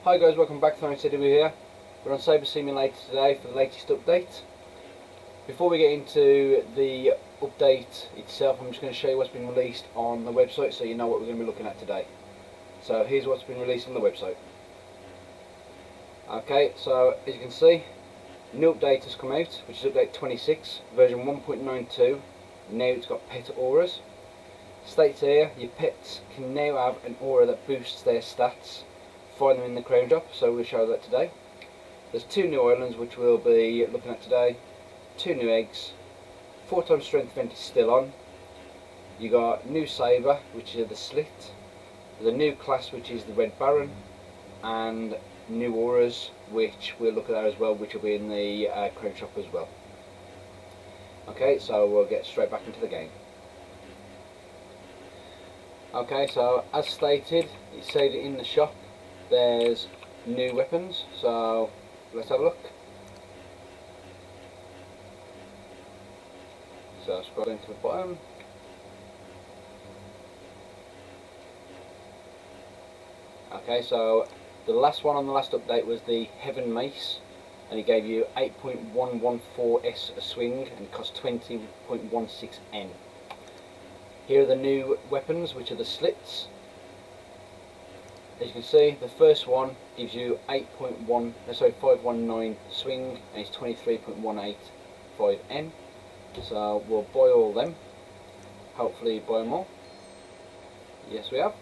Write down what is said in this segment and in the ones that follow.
Hi guys, welcome back to Saber here. We're on Saber Simulator today for the latest update. Before we get into the update itself, I'm just going to show you what's been released on the website so you know what we're going to be looking at today. So here's what's been released on the website. Okay, so as you can see, new update has come out, which is update 26, version 1.92. Now it's got pet auras. States here, your pets can now have an aura that boosts their stats. Find them in the crown shop, so we'll show that today. There's 2 new islands which we'll be looking at today, 2 new eggs, 4 times strength event is still on. You got new Saber, which is the Slit. There's a new class which is the Red Baron, and new auras which we'll look at that as well, which will be in the crown shop as well. Okay, so we'll get straight back into the game. Okay, so as stated, it said in the shop there's new weapons, so let's have a look. So scroll down to the bottom. Okay, so the last one on the last update was the Heaven Mace, and it gave you 8.114s a swing and cost 20.16n. Here are the new weapons, which are the Slits. As you can see, the first one gives you 519 swing and it's 23.185n. So we'll buy all them. Hopefully buy them all. Yes, we have.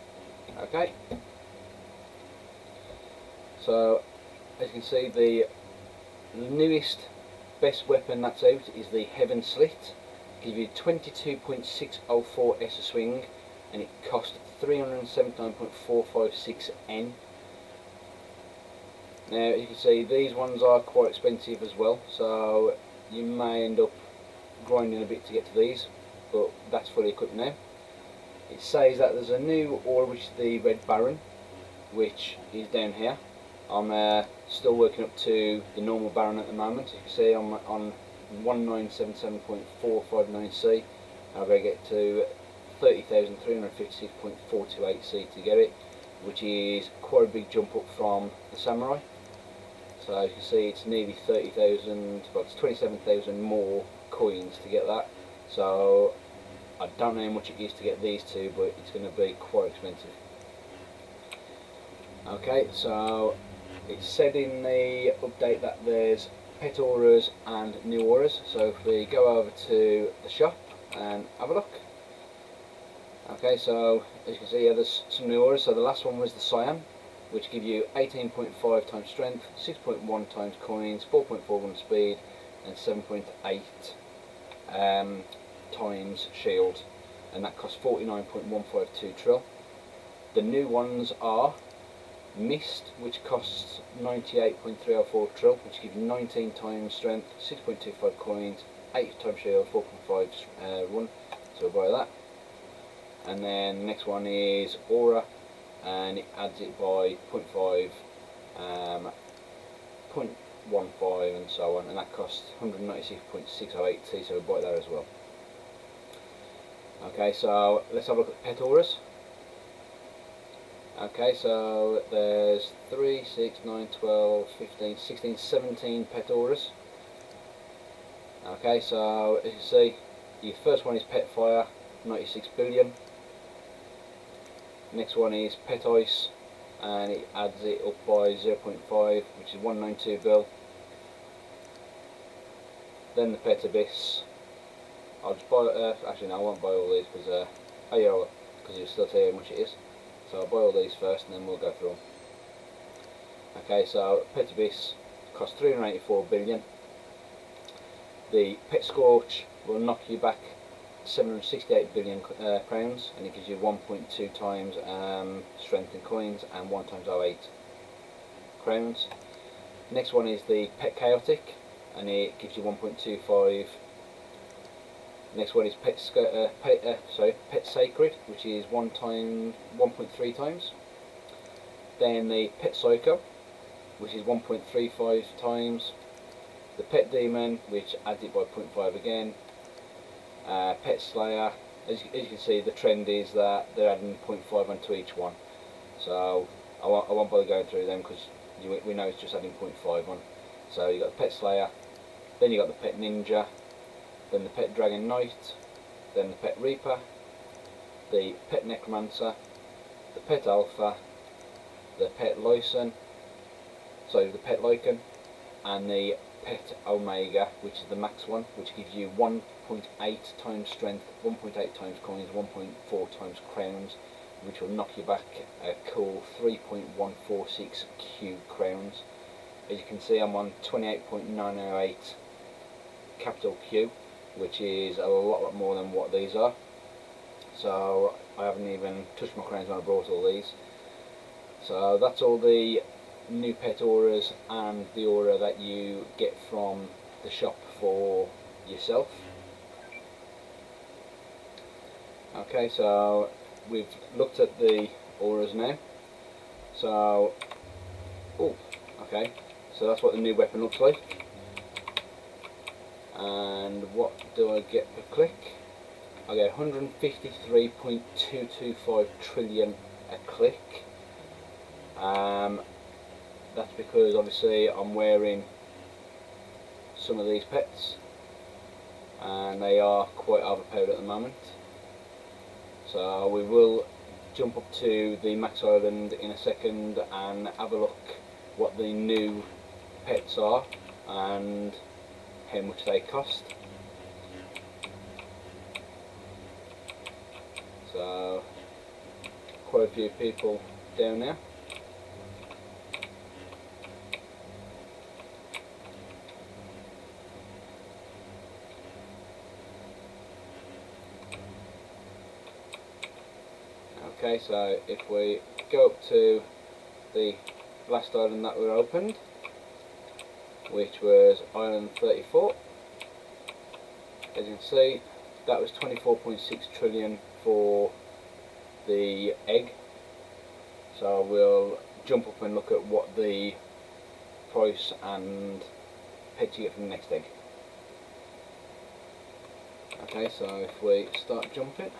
Okay. So as you can see, the newest best weapon that's out is the Heaven Slit. Give you 22.604s a swing and it cost 379.456n. Now you can see these ones are quite expensive as well, so you may end up grinding a bit to get to these, but that's fully equipped now. It says that there's a new aura which is the Red Baron, which is down here. I'm still working up to the normal Baron at the moment. You can see I'm on 1977.459c. I'll go get to 30,356.428c to get it, which is quite a big jump up from the Samurai. So as you can see, it's nearly 30,000, but it's 27,000 more coins to get that. So I don't know how much it is to get these two, but it's going to be quite expensive. Okay, so it said in the update that there's pet auras and new auras, so if we go over to the shop and have a look. Okay, so as you can see, there's some new auras. So the last one was the Cyan, which give you 18.5 times strength, 6.1 times coins, 4.41 speed and 7.8 times shield, and that costs 49.152 trill. The new ones are Mist, which costs 98.304 trill, which gives you 19 times strength, 6.25 coins, 8 times shield, 4.5 run, so we'll buy that. And then the next one is Aura, and it adds it by 0.5, 0.15 and so on, and that costs 196.608t, so we'll buy that as well. Okay, so let's have a look at pet auras. Okay, so there's 3, 6, 9, 12, 15, 16, 17 pet auras. Okay, so as you can see, your first one is Pet Fire, 96 billion. Next one is Pet Ice, and it adds it up by 0.5, which is 192 bill. Then the Pet Abyss. I'll just buy, actually no, I won't buy all these because you'll still tell you how much it is. So I'll buy all these first and then we'll go through them. Okay, so Pet Abyss costs 384 billion. The Pet Scorch will knock you back 768 billion crowns, and it gives you 1.2 times strength in coins and 1 times 08 crowns. Next one is the Pet Chaotic, and it gives you 1.25. Next one is Pet Sacred, which is 1.3 times. Then the Pet Psycho, which is 1.35 times. The Pet Demon, which adds it by 0.5 again. Pet Slayer, as you can see, the trend is that they're adding 0.5 onto each one. So I won't bother going through them because we know it's just adding 0.5 on. So you got the Pet Slayer, then you got the Pet Ninja, then the Pet Dragon Knight, then the Pet Reaper, the Pet Necromancer, the Pet Alpha, the Pet Lycan, the Pet Lycan, and the Pet Omega, which is the max one, which gives you 1.8 times strength, 1.8 times coins, 1.4 times crowns, which will knock you back a cool 3.146 Q crowns. As you can see, I'm on 28.908 capital Q, which is a lot more than what these are. So I haven't even touched my crowns when I brought all these. So that's all the new pet auras and the aura that you get from the shop for yourself. Okay, so we've looked at the auras now. So, okay, so that's what the new weapon looks like. And what do I get per click? I get 153.225 trillion a click. That's because obviously I'm wearing some of these pets and they are quite overpowered at the moment. So we will jump up to the Max Island in a second and have a look what the new pets are and how much they cost. So quite a few people down there. Okay, so if we go up to the last island that we opened, which was Island 34, as you can see, that was 24.6 trillion for the egg. So we'll jump up and look at what the price and pets you get from the next egg. Okay, so if we start jumping,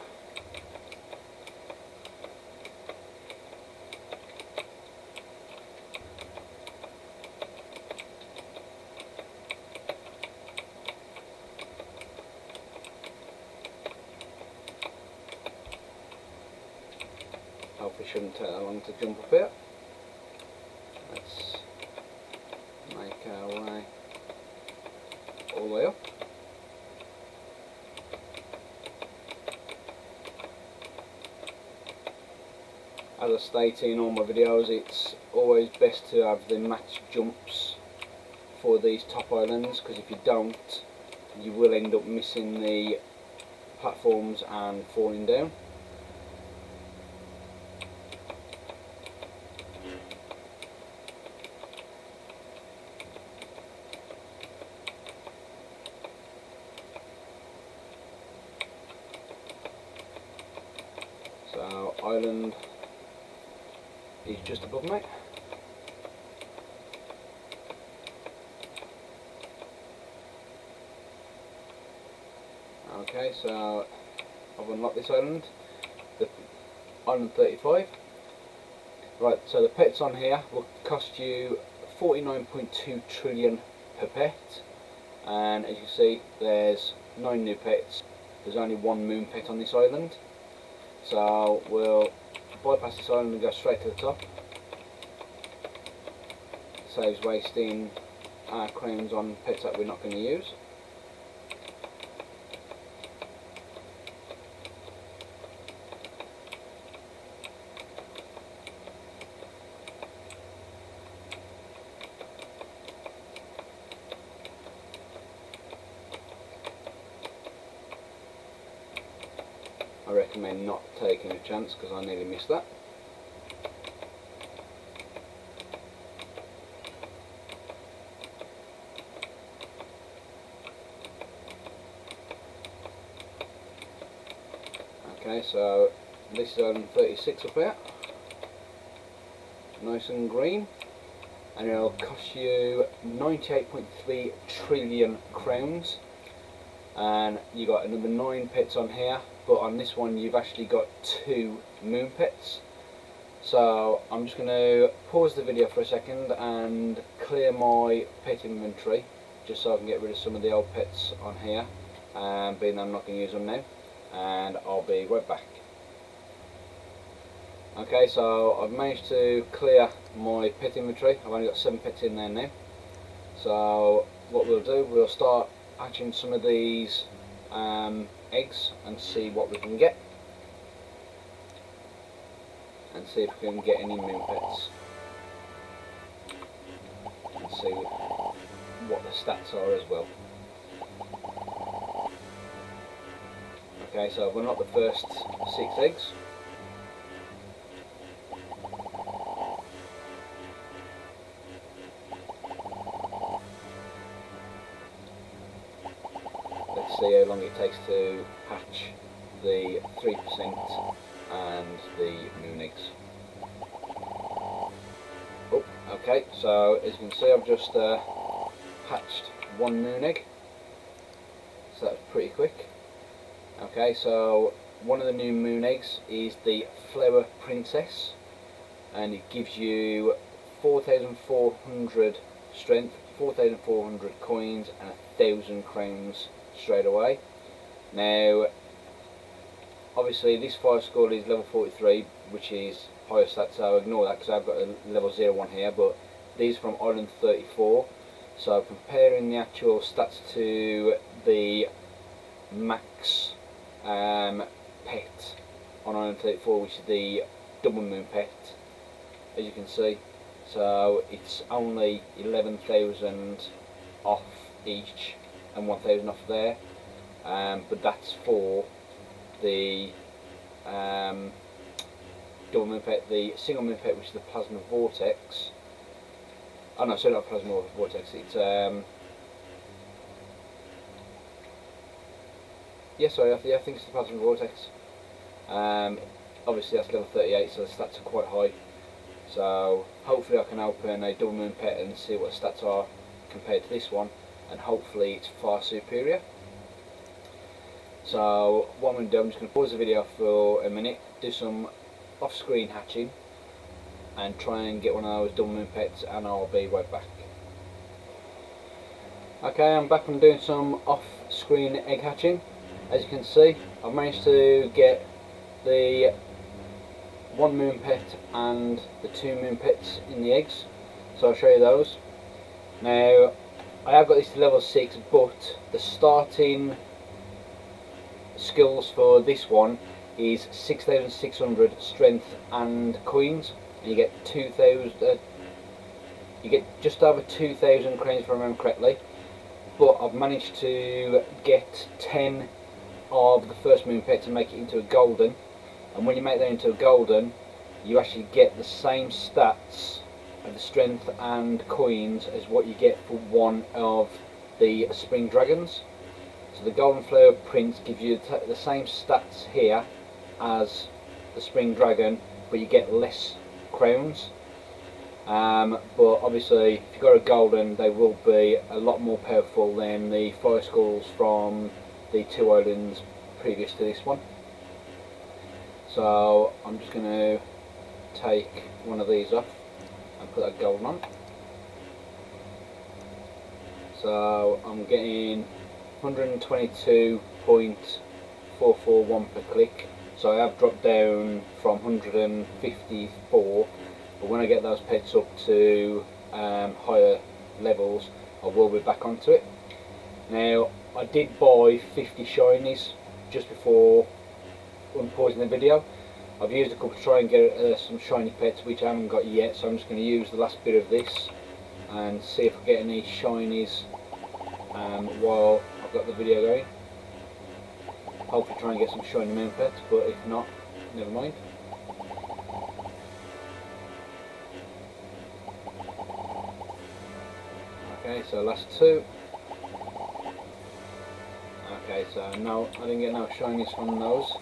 hopefully shouldn't take that long to jump up here. Let's make our way all the way up. As I state in all my videos, it's always best to have the match jumps for these top islands, because if you don't, you will end up missing the platforms and falling down. So island is just above me. Okay, so I've unlocked this island, the Island 35. Right, so the pets on here will cost you 49.2 trillion per pet, and as you see, there's 9 new pets. There's only 1 moon pet on this island, so we'll bypass this island and go straight to the top. Saves wasting our crowns on pets that we're not going to use. I recommend not taking a chance because I nearly missed that. Okay, so this is on 36 up here, nice and green, and it'll cost you 98.3 trillion crowns, and you got another 9 pets on here, but on this one you've actually got 2 moon pets. So I'm just going to pause the video for a second and clear my pet inventory, just so I can get rid of some of the old pets on here, being that I'm not going to use them now, and I'll be right back. Okay, so I've managed to clear my pet inventory. I've only got 7 pets in there now. So what we'll do, we'll start hatching some of these eggs and see what we can get, and see if we can get any moon pets, and see what the stats are as well. Okay, so I've unlocked the first 6 eggs. Let's see how long it takes to hatch the 3% and the moon eggs. Oh, okay, so as you can see, I've just hatched 1 moon egg, so that's pretty quick. Okay, so one of the new moon eggs is the Flower Princess, and it gives you 4,400 strength, 4,400 coins and 1,000 crowns straight away. Now obviously this fire skull is level 43, which is higher stats, so ignore that because I've got a level 01 here, but these are from Island 34. So comparing the actual stats to the max pet on Island 34, which is the double moon pet, as you can see, so it's only 11,000 off each and 1,000 off there, but that's for the double moon pet. The single moon pet, which is the plasma vortex, oh no, sorry, not plasma vortex, it's yes, sorry, I think it's the plasma vortex. Obviously that's level 38, so the stats are quite high, so hopefully I can open a double moon pet and see what the stats are compared to this one, and hopefully it's far superior. So what I'm going to do, I'm just going to pause the video for a minute, do some off-screen hatching, and try and get one of those double moon pets, and I'll be right back. Okay, I'm back from doing some off-screen egg hatching. As you can see, I've managed to get the 1 moon pet and the 2 moon pets in the eggs, so I'll show you those. Now I have got this to level 6, but the starting skills for this one is 6,600 strength and coins, and you get 2,000. You get just over 2,000 crowns if I remember correctly. But I've managed to get 10 of the first moon pet to make it into a golden, and when you make that into a golden, you actually get the same stats of the strength and coins as what you get for one of the spring dragons. So the golden flower prince gives you the same stats here as the spring dragon, but you get less crowns. But obviously if you've got a golden, they will be a lot more powerful than the fire skulls from the 2 islands previous to this one. So I'm just going to take one of these off and put that golden on. So I'm getting 122.441 per click, so I have dropped down from 154, but when I get those pets up to higher levels, I will be back onto it. Now I did buy 50 shinies just before unpausing the video. I've used a couple to try and get some shiny pets which I haven't got yet, so I'm just going to use the last bit of this and see if I get any shinies while I've got the video going. Hopefully try and get some shiny moon pets, but if not, never mind. Okay, so last 2. Okay, so no, I didn't get no shinies from those.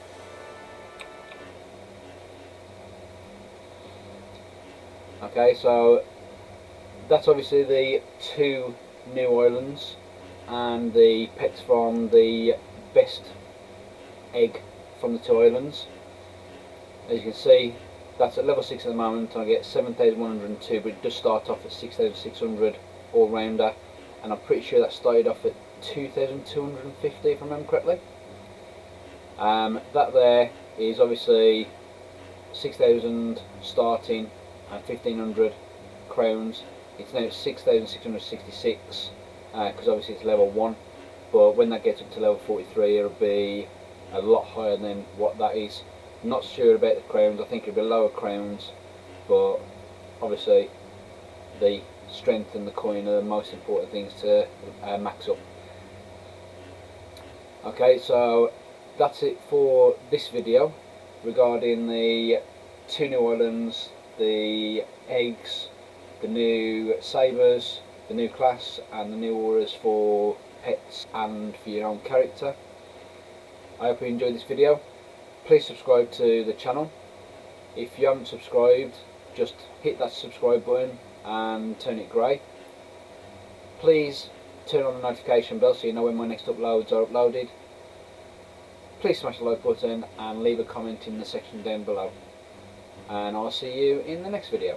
Okay, so that's obviously the 2 new islands and the pets from the best egg from the 2 islands. As you can see, That's at level 6 at the moment. I get 7,102, but it does start off at 6,600 all rounder, and I'm pretty sure that started off at 2,250 if I remember correctly. That there is obviously 6,000 starting and 1,500 crowns. It's now 6,666 because obviously it's level 1, but when that gets up to level 43 it'll be a lot higher than what that is. Not sure about the crowns. I think it'll be lower crowns, but obviously the strength and the coin are the most important things to max up. Okay, so that's it for this video regarding the 2 new islands, the eggs, the new sabers, the new class, and the new auras for pets and for your own character. I hope you enjoyed this video. Please subscribe to the channel. If you haven't subscribed, just hit that subscribe button and turn it grey. Please turn on the notification bell so you know when my next uploads are uploaded. Please smash the like button and leave a comment in the section down below. And I'll see you in the next video.